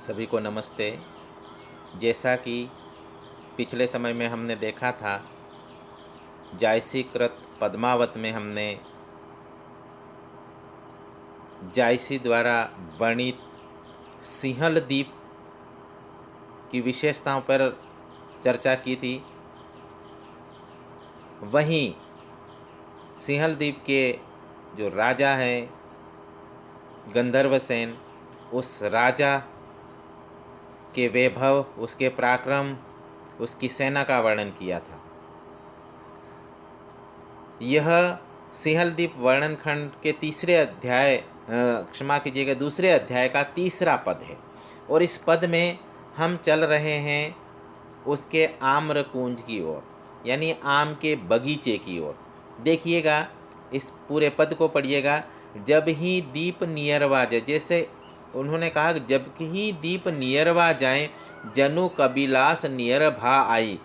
सभी को नमस्ते। जैसा कि पिछले समय में हमने देखा था, जायसी कृत पद्मावत में हमने जायसी द्वारा वर्णित सिंहल द्वीप की विशेषताओं पर चर्चा की थी। वहीं सिंहल द्वीप के जो राजा हैं गंधर्वसेन, उस राजा के वैभव, उसके पराक्रम, उसकी सेना का वर्णन किया था। यह सिंहलदीप वर्णन खंड के तीसरे अध्याय क्षमा कीजिएगा दूसरे अध्याय का तीसरा पद है और इस पद में हम चल रहे हैं उसके आम्रकुंज की ओर, यानी आम के बगीचे की ओर। देखिएगा, इस पूरे पद को पढ़िएगा। जब ही दीप नियरवा जाए, जैसे उन्होंने कहा जब ही दीप नियरवा जाए, जनु कबिलास नियर भा आई,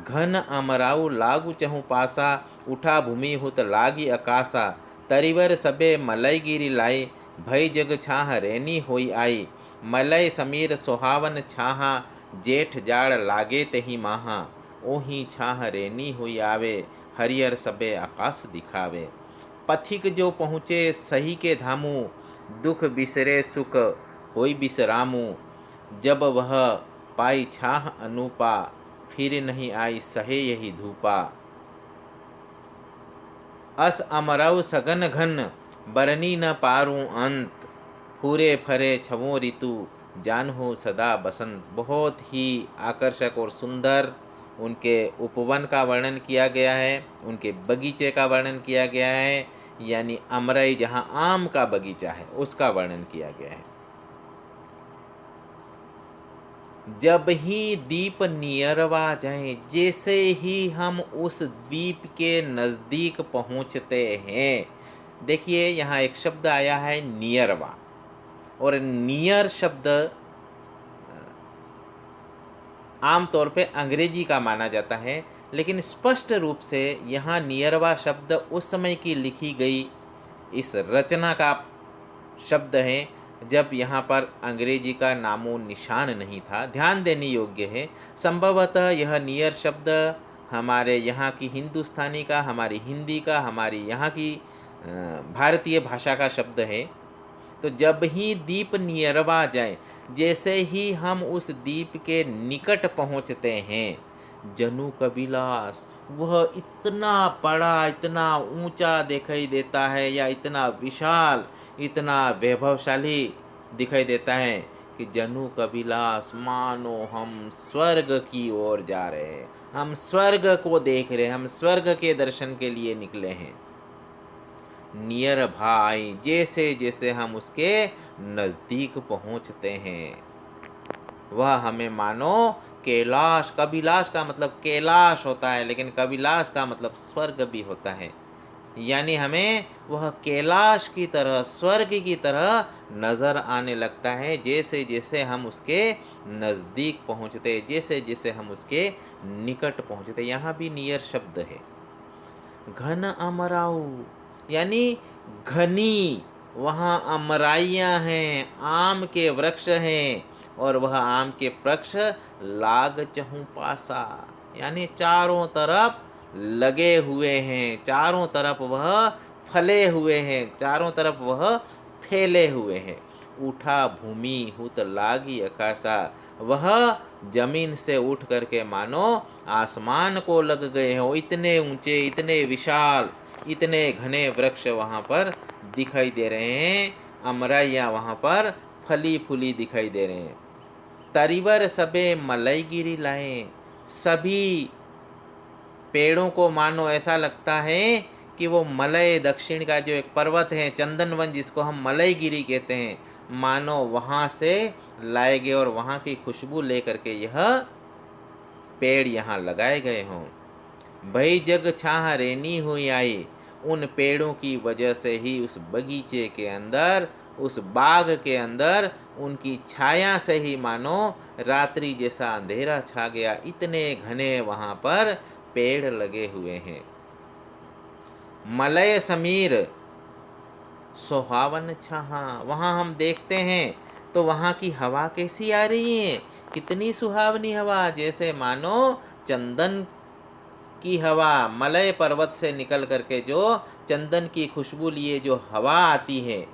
घन अमराउ लागु चहु पासा, उठा भूमि हुत लागी अकासा, तरिवर सबे मलय गिरी लाई, भई जग छाह रैनी होई आई, मलय समीर सोहावन छाहा, जेठ जाड़ लागे तही माहा, ओही छाह रेनी हुई आवे, हरियर सबे आकाश दिखावे। पथिक जो पहुँचे सही के धामू, दुख बिसरे सुख होई बिसरामू, जब वह पाई छाह अनूपा, फिर नहीं आई सहे यही धूपा। अस अमरव सघन घन, बरनी न पारूं अंत, फूरे फरे छवो ऋतु, जानहु सदा बसंत। बहुत ही आकर्षक और सुंदर उनके उपवन का वर्णन किया गया है, उनके बगीचे का वर्णन किया गया है, यानी अमरई जहाँ आम का बगीचा है उसका वर्णन किया गया है। जब ही द्वीप नियरवा जाए, जैसे ही हम उस द्वीप के नज़दीक पहुँचते हैं, देखिए यहाँ एक शब्द आया है नियरवा, और नियर शब्द आमतौर पे अंग्रेजी का माना जाता है, लेकिन स्पष्ट रूप से यहाँ नियरवा शब्द उस समय की लिखी गई इस रचना का शब्द है जब यहाँ पर अंग्रेजी का नामो निशान नहीं था। ध्यान देने योग्य है, संभवतः यह नियर शब्द हमारे यहाँ की हिंदुस्तानी का, हमारी हिंदी का, हमारी यहाँ की भारतीय भाषा का शब्द है। तो जब ही दीप नियरवा जाए, जैसे ही हम उस दीप के निकट पहुँचते हैं, जनु कबिलास वह इतना बड़ा, इतना ऊंचा दिखाई देता है, या इतना विशाल, इतना वैभवशाली दिखाई देता है कि जनु कबिलास मानो हम स्वर्ग की ओर जा रहे हैं, हम स्वर्ग को देख रहे हैं, हम स्वर्ग के दर्शन के लिए निकले हैं। नियर भाई, जैसे जैसे हम उसके नज़दीक पहुंचते हैं, वह हमें मानो कैलाश, कबिलाश का मतलब कैलाश होता है, लेकिन कबिलाश का मतलब स्वर्ग भी होता है, यानी हमें वह कैलाश की तरह, स्वर्ग की तरह नज़र आने लगता है जैसे जैसे हम उसके नज़दीक पहुँचते, जैसे जैसे हम उसके निकट पहुँचते। यहाँ भी नियर शब्द है। घन अमराऊ, यानी घनी वहाँ अमराइयाँ हैं, आम के वृक्ष हैं, और वह आम के वृक्ष लाग चहु पासा, यानी चारों तरफ लगे हुए हैं, चारों तरफ वह फले हुए हैं, चारों तरफ वह फैले हुए हैं। उठा भूमि हुत लागी आकाशा, वह जमीन से उठ करके मानो आसमान को लग गए हों। इतने ऊंचे, इतने विशाल, इतने घने वृक्ष वहाँ पर दिखाई दे रहे हैं, अमराइयाँ वहाँ पर फली फूली दिखाई दे रहे हैं। तरिवर सबे मलई गिरी लाए, सभी पेड़ों को मानो ऐसा लगता है कि वो मलय, दक्षिण का जो एक पर्वत है चंदनवन, जिसको हम मलई गिरी कहते हैं, मानो वहाँ से लाए गए और वहाँ की खुशबू लेकर के यह पेड़ यहाँ लगाए गए हों। भई जग छाह रेनी हुई आई, उन पेड़ों की वजह से ही उस बगीचे के अंदर, उस बाग के अंदर, उनकी छाया से ही मानो रात्रि जैसा अंधेरा छा गया। इतने घने वहाँ पर पेड़ लगे हुए हैं। मलय समीर सुहावन छाहा, वहाँ हम देखते हैं तो वहाँ की हवा कैसी आ रही है, कितनी सुहावनी हवा, जैसे मानो चंदन की हवा, मलय पर्वत से निकल करके जो चंदन की खुशबू लिए जो हवा आती है,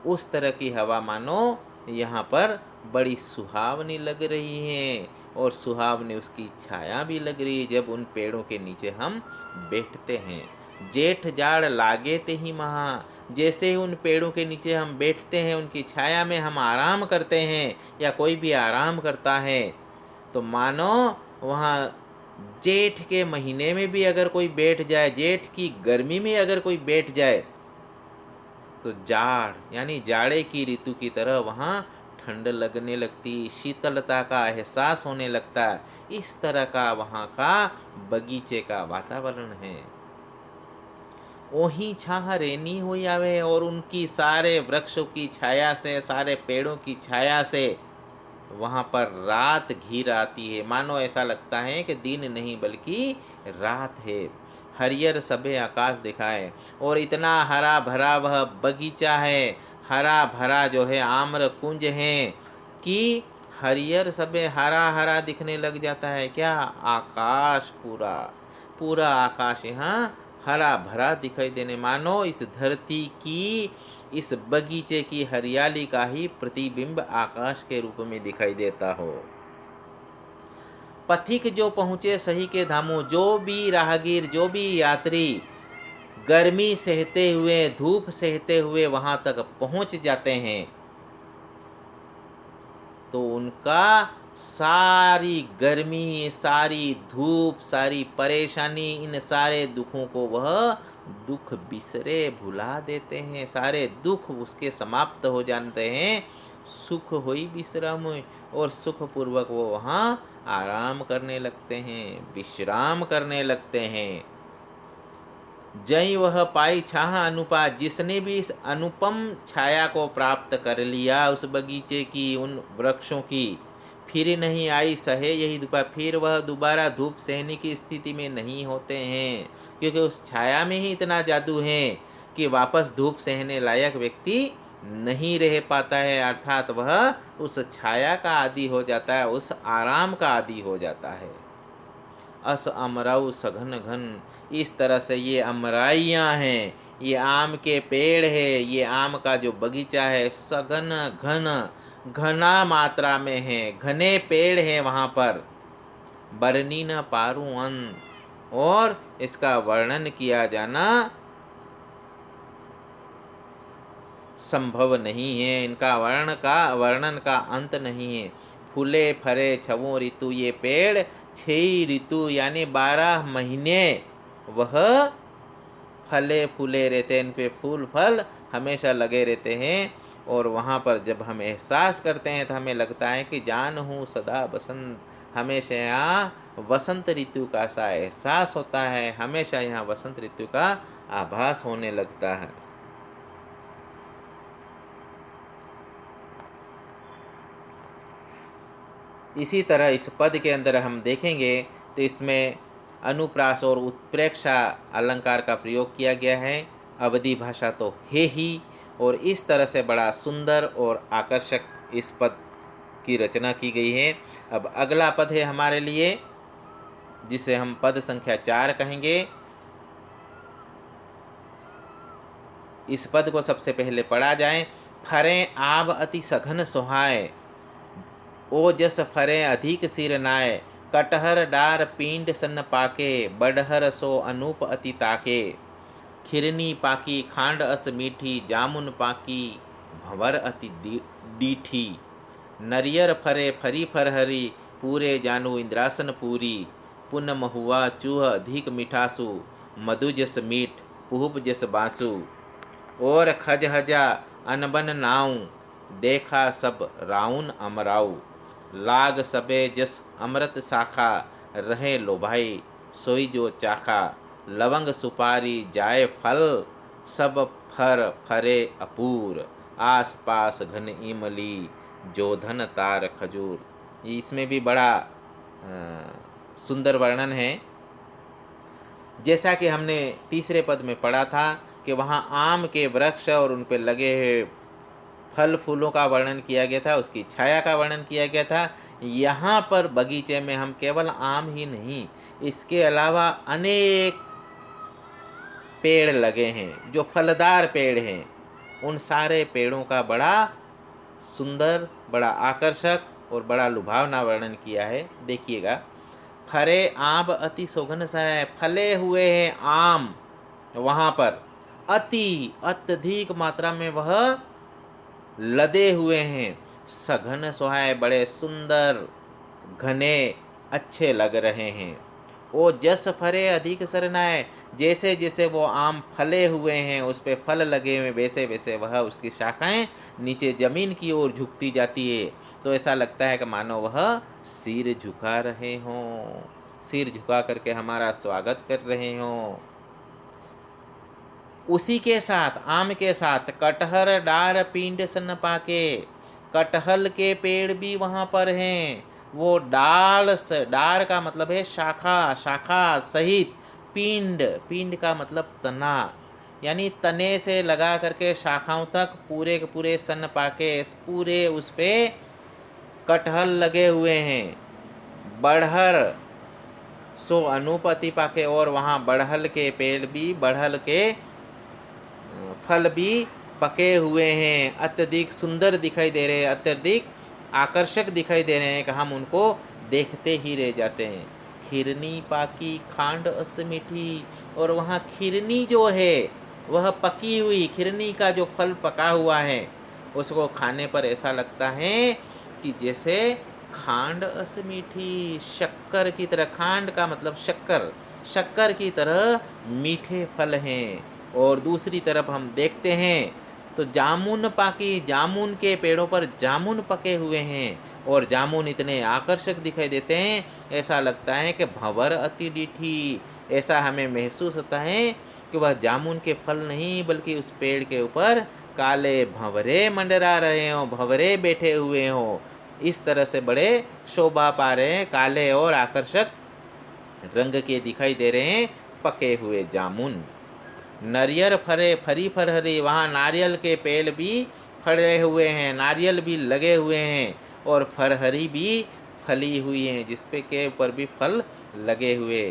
उस तरह की हवा मानो यहाँ पर बड़ी सुहावनी लग रही है। और सुहावनी उसकी छाया भी लग रही है जब उन पेड़ों के नीचे हम बैठते हैं। जेठ जाड़ लागे ते ही महा, जैसे ही उन पेड़ों के नीचे हम बैठते हैं, उनकी छाया में हम आराम करते हैं या कोई भी आराम करता है, तो मानो वहाँ जेठ के महीने में भी अगर कोई बैठ जाए, जेठ की गर्मी में अगर कोई बैठ जाए, तो जाड़ यानी जाड़े की ऋतु की तरह वहाँ ठंड लगने लगती, शीतलता का एहसास होने लगता। इस तरह का वहाँ का बगीचे का वातावरण है। ओही छाह रेनी हुई आवे, और उनकी सारे वृक्षों की छाया से, सारे पेड़ों की छाया से वहाँ पर रात घिर आती है। मानो ऐसा लगता है कि दिन नहीं बल्कि रात है। हरियर सबे आकाश दिखाए, और इतना हरा भरा वह बगीचा है, हरा भरा जो है आम्र कुंज है कि हरियर सबे हरा हरा दिखने लग जाता है। क्या आकाश, पूरा पूरा आकाश यहाँ हरा भरा दिखाई देने, मानो इस धरती की, इस बगीचे की हरियाली का ही प्रतिबिंब आकाश के रूप में दिखाई देता हो। पथिक जो पहुँचे सही के धामों, जो भी राहगीर, जो भी यात्री गर्मी सहते हुए, धूप सहते हुए वहाँ तक पहुँच जाते हैं, तो उनका सारी गर्मी, सारी धूप, सारी परेशानी, इन सारे दुखों को वह दुख बिसरे भुला देते हैं। सारे दुख उसके समाप्त हो जाते हैं। सुख हुई विश्राम हुई, और सुखपूर्वक वो वहाँ आराम करने लगते हैं, विश्राम करने लगते हैं। जय वह पाई छाह अनुपा, जिसने भी इस अनुपम छाया को प्राप्त कर लिया उस बगीचे की, उन वृक्षों की, फिर नहीं आई सहे यही धूपा, फिर वह दोबारा धूप सहने की स्थिति में नहीं होते हैं, क्योंकि उस छाया में ही इतना जादू है कि वापस धूप सहने लायक व्यक्ति नहीं रह पाता है। अर्थात वह उस छाया का आदी हो जाता है, उस आराम का आदी हो जाता है। अस अमराऊ सघन घन, इस तरह से ये अमराइयाँ हैं, ये आम के पेड़ है, ये आम का जो बगीचा है, सघन घन, घना मात्रा में है, घने पेड़ हैं वहाँ पर। बरनी न पारू अन, और इसका वर्णन किया जाना संभव नहीं है, इनका वर्णन का अंत नहीं है। फूले फरे छवों ऋतु, ये पेड़ 6 ऋतु यानी 12 महीने वह फले फूले रहते हैं, इन पे फूल फल हमेशा लगे रहते हैं। और वहाँ पर जब हम एहसास करते हैं तो हमें लगता है कि जान हूँ सदा बसंत, हमेशा यहाँ वसंत ऋतु का सा एहसास होता है, हमेशा यहाँ वसंत ऋतु का आभास होने लगता है। इसी तरह इस पद के अंदर हम देखेंगे तो इसमें अनुप्रास और उत्प्रेक्षा अलंकार का प्रयोग किया गया है। अवधि भाषा तो है ही, और इस तरह से बड़ा सुंदर और आकर्षक इस पद की रचना की गई है। अब अगला पद है हमारे लिए, जिसे हम पद संख्या 4 कहेंगे। इस पद को सबसे पहले पढ़ा जाए। फरें आब अति सघन सोहाय, ओ जस फरे अधिक सिर नाय, कटहर डार पींड सन पाके, बडहर सो अनूप अति ताके, खिरनी पाकी खांड अस मीठी, जामुन पाकी भंवर अति डीठी, नरियर फरे फरी फरहरी, पूरे जानू इंद्रासन पूरी, पुन महुआ चूह अधिक मिठासु, मधु जस मीठ पुहब जस बासु, और खजहजा अनबन नाऊ, देखा सब राउन अमराऊ, लाग सबे जस अमृत शाखा, रहे लोभाई सोई जो चाखा, लवंग सुपारी जाय फल, सब फर फरे अपूर, आस पास घन इमली, जोधन तार खजूर। इसमें भी बड़ा सुंदर वर्णन है। जैसा कि हमने तीसरे पद में पढ़ा था कि वहाँ आम के वृक्ष और उन पर लगे हुए फल फूलों का वर्णन किया गया था, उसकी छाया का वर्णन किया गया था। यहाँ पर बगीचे में हम केवल आम ही नहीं, इसके अलावा अनेक पेड़ लगे हैं जो फलदार पेड़ हैं। उन सारे पेड़ों का बड़ा सुंदर, बड़ा आकर्षक और बड़ा लुभावना वर्णन किया है। देखिएगा, फरे आम अति शोभन है, फले हुए हैं आम वहाँ पर, अत्यधिक मात्रा में वह लदे हुए हैं। सघन सोहाय, बड़े सुंदर घने अच्छे लग रहे हैं। ओ जस फरे अधिक सरनाए, जैसे जैसे वो आम फले हुए हैं, उस पे फल लगे हुए, वैसे वैसे वह उसकी शाखाएं नीचे जमीन की ओर झुकती जाती है। तो ऐसा लगता है कि मानो वह सिर झुका रहे हों, सिर झुका करके हमारा स्वागत कर रहे हों। उसी के साथ, आम के साथ, कटहर डार पिंड सन पाके, कटहल के पेड़ भी वहाँ पर हैं। वो डाल से, डार का मतलब है शाखा, शाखा सहित, पिंड, पिंड का मतलब तना, यानी तने से लगा करके शाखाओं तक पूरे के पूरे सन पाके, पूरे उस पे कटहल लगे हुए हैं। बढ़हर सो अनुपति पाके, और वहाँ बढ़हल के पेड़ भी, बढ़हल के फल भी पके हुए हैं, अत्यधिक सुंदर दिखाई दे रहे हैं, अत्यधिक आकर्षक दिखाई दे रहे हैं कि हम उनको देखते ही रह जाते हैं। खिरनी पाकी खांड अस मीठी, और वहाँ खिरनी जो है वह पकी हुई, खिरनी का जो फल पका हुआ है उसको खाने पर ऐसा लगता है कि जैसे खांड अस मीठी, शक्कर की तरह, खांड का मतलब शक्कर, शक्कर की तरह मीठे फल हैं। और दूसरी तरफ हम देखते हैं तो जामुन पाकी, जामुन के पेड़ों पर जामुन पके हुए हैं, और जामुन इतने आकर्षक दिखाई देते हैं, ऐसा लगता है कि भंवर अति डीठी। ऐसा हमें महसूस होता है कि वह जामुन के फल नहीं, बल्कि उस पेड़ के ऊपर काले भंवरे मंडरा रहे हों, भंवरे बैठे हुए हों। इस तरह से बड़े शोभा पा रहे हैं, काले और आकर्षक रंग के दिखाई दे रहे हैं पके हुए जामुन। नारियल फरे फरी फरहरी, वहाँ नारियल के पेड़ भी फरे हुए हैं, नारियल भी लगे हुए हैं, और फरहरी भी फली हुई हैं, जिसपे के ऊपर भी फल लगे हुए।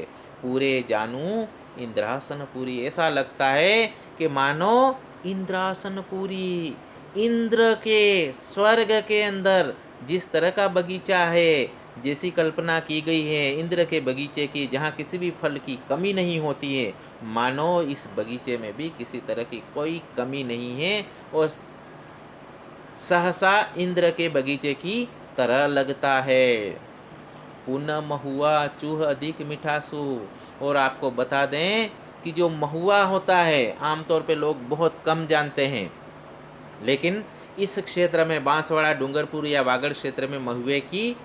पूरे जानू इंद्रासन पूरी, ऐसा लगता है कि मानो इंद्रासन पूरी, इंद्र के स्वर्ग के अंदर जिस तरह का बगीचा है, जैसी कल्पना की गई है इंद्र के बगीचे की, जहाँ किसी भी फल की कमी नहीं होती है, मानो इस बगीचे में भी किसी तरह की कोई कमी नहीं है, और सहसा इंद्र के बगीचे की तरह लगता है। पुनः महुआ चूह अधिक मिठासु, और आपको बता दें कि जो महुआ होता है आमतौर पे लोग बहुत कम जानते हैं, लेकिन इस क्षेत्र में बांसवाड़ा, डूंगरपुर या वागड़ क्षेत्र में महुए की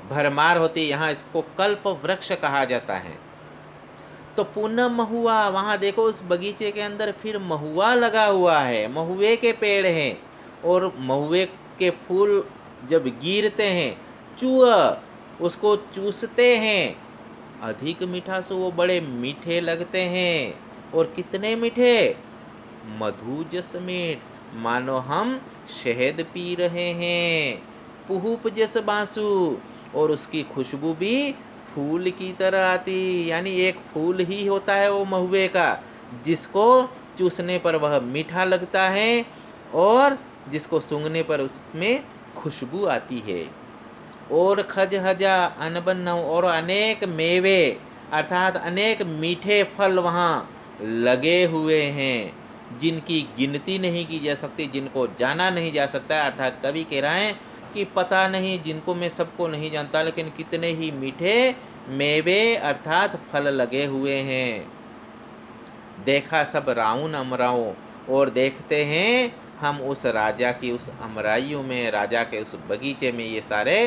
भरमार होती है। यहाँ इसको कल्प वृक्ष कहा जाता है। तो पुनः महुआ, वहाँ देखो उस बगीचे के अंदर फिर महुआ लगा हुआ है, महुए के पेड़ हैं, और महुए के फूल जब गिरते हैं, चूह उसको चूसते हैं, अधिक मीठा से वो बड़े मीठे लगते हैं। और कितने मीठे, मधु जस मीठ, मानो हम शहद पी रहे हैं। पुहुप जस बांसु, और उसकी खुशबू भी फूल की तरह आती, यानी एक फूल ही होता है वो महुए का, जिसको चूसने पर वह मीठा लगता है, और जिसको सूंघने पर उसमें खुशबू आती है। और खजहजा अनबन, और अनेक मेवे अर्थात अनेक मीठे फल वहाँ लगे हुए हैं, जिनकी गिनती नहीं की जा सकती, जिनको जाना नहीं जा सकता। अर्थात कवि कह रहे हैं कि पता नहीं, जिनको मैं सबको नहीं जानता, लेकिन कितने ही मीठे मेवे अर्थात फल लगे हुए हैं। देखा सब राउन अमराओं, और देखते हैं हम उस राजा की उस अमराइयों में, राजा के उस बगीचे में ये सारे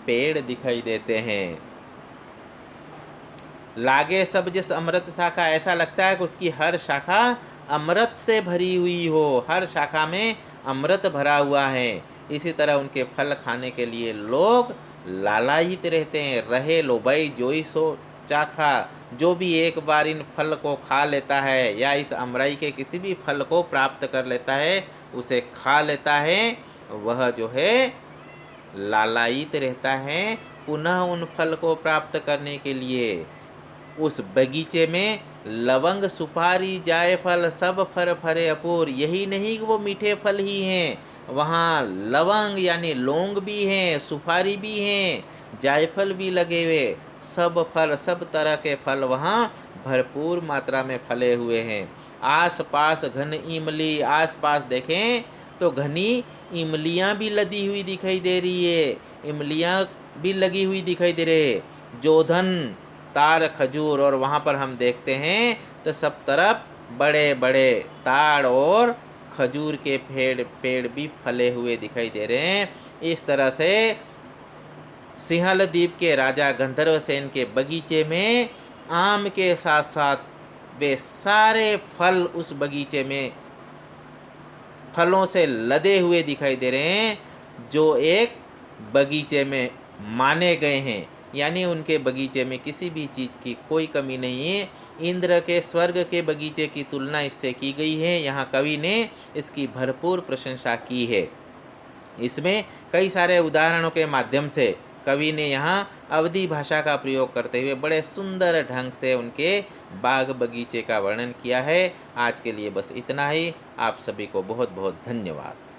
पेड़ दिखाई देते हैं। लागे सब जिस अमृत शाखा, ऐसा लगता है कि उसकी हर शाखा अमृत से भरी हुई हो, हर शाखा में अमृत भरा हुआ है। इसी तरह उनके फल खाने के लिए लोग लालायित रहते हैं। रहे लो भाई जोई सो चाखा, जो भी एक बार इन फल को खा लेता है, या इस अमराई के किसी भी फल को प्राप्त कर लेता है, उसे खा लेता है, वह जो है लालायित रहता है पुनः उन फल को प्राप्त करने के लिए। उस बगीचे में लवंग सुपारी जायफल सब फर फरे अपूर, यही नहीं कि वो मीठे फल ही हैं, वहाँ लवंग यानी लौंग भी हैं, सुपारी भी हैं, जायफल भी लगे हुए, सब फल सब तरह के फल वहाँ भरपूर मात्रा में फले हुए हैं। आस पास घन इमली, आस पास देखें तो घनी इमलियाँ भी लदी हुई दिखाई दे रही है, इमलियाँ भी लगी हुई दिखाई दे रहे, जोधन तार खजूर, और वहाँ पर हम देखते हैं तो सब तरफ बड़े बड़े ताड़ और खजूर के पेड़ भी फले हुए दिखाई दे रहे हैं। इस तरह से सिंहल द्वीप के राजा गंधर्वसेन के बगीचे में आम के साथ साथ वे सारे फल उस बगीचे में फलों से लदे हुए दिखाई दे रहे हैं, जो एक बगीचे में माने गए हैं, यानी उनके बगीचे में किसी भी चीज़ की कोई कमी नहीं है। इंद्र के स्वर्ग के बगीचे की तुलना इससे की गई है, यहाँ कवि ने इसकी भरपूर प्रशंसा की है। इसमें कई सारे उदाहरणों के माध्यम से कवि ने यहाँ अवधी भाषा का प्रयोग करते हुए बड़े सुंदर ढंग से उनके बाग बगीचे का वर्णन किया है। आज के लिए बस इतना ही। आप सभी को बहुत बहुत धन्यवाद।